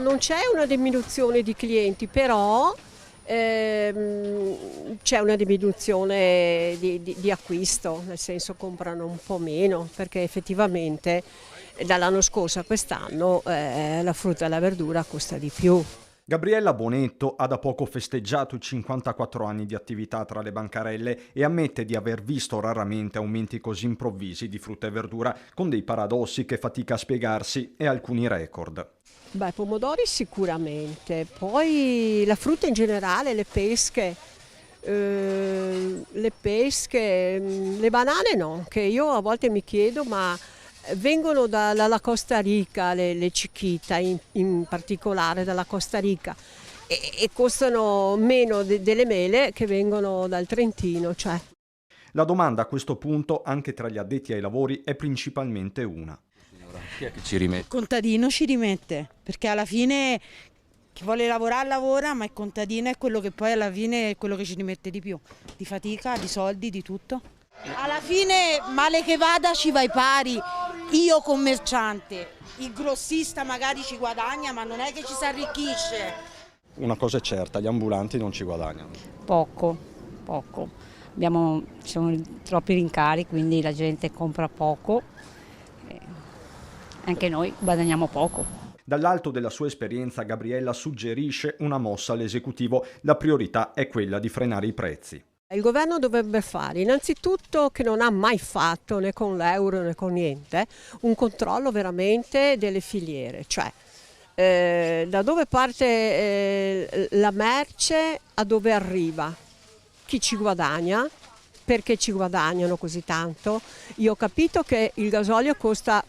Non c'è una diminuzione di clienti, però c'è una diminuzione di acquisto, nel senso comprano un po' meno, perché effettivamente dall'anno scorso a quest'anno la frutta e la verdura costa di più. Gabriella Bonetto ha da poco festeggiato i 54 anni di attività tra le bancarelle e ammette di aver visto raramente aumenti così improvvisi di frutta e verdura, con dei paradossi che fatica a spiegarsi e alcuni record. Beh, pomodori sicuramente, poi la frutta in generale, le banane no, che io a volte mi chiedo, ma vengono dalla Costa Rica, le Chiquita in particolare dalla Costa Rica e costano meno delle mele che vengono dal Trentino, cioè. La domanda a questo punto, anche tra gli addetti ai lavori, è principalmente una. Chi è che ci rimette? Il contadino ci rimette, perché alla fine chi vuole lavorare lavora, ma il contadino è quello che poi alla fine è quello che ci rimette di più, di fatica, di soldi, di tutto. Alla fine male che vada ci vai pari, io commerciante, il grossista magari ci guadagna ma non è che ci si arricchisce. Una cosa è certa, gli ambulanti non ci guadagnano. Poco, poco. Ci sono troppi rincari, quindi la gente compra poco. Anche noi guadagniamo poco. Dall'alto della sua esperienza Gabriella suggerisce una mossa all'esecutivo, la priorità è quella di frenare i prezzi. Il governo dovrebbe fare innanzitutto, che non ha mai fatto né con l'euro né con niente, un controllo veramente delle filiere, cioè da dove parte la merce a dove arriva, chi ci guadagna, perché ci guadagnano così tanto. Io ho capito che il gasolio costa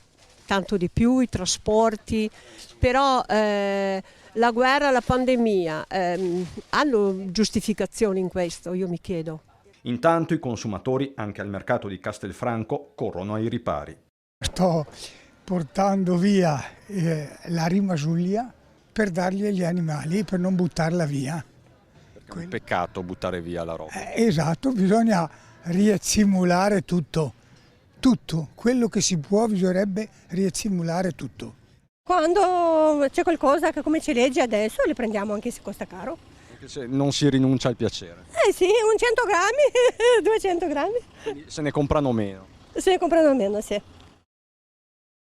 tanto di più, i trasporti, però la guerra, la pandemia hanno giustificazione in questo, io mi chiedo. Intanto i consumatori, anche al mercato di Castelfranco, corrono ai ripari. Sto portando via la rimasulia per darli agli animali, per non buttarla via. Perché è un peccato buttare via la roba. Esatto, bisogna riassimilare tutto, quello che si può bisognerebbe riassimilare tutto. Quando c'è qualcosa che come ci legge adesso le prendiamo anche se costa caro. Anche se non si rinuncia al piacere. Sì, un 100 grammi, 200 grammi. Quindi se ne comprano meno. Se ne comprano meno, sì.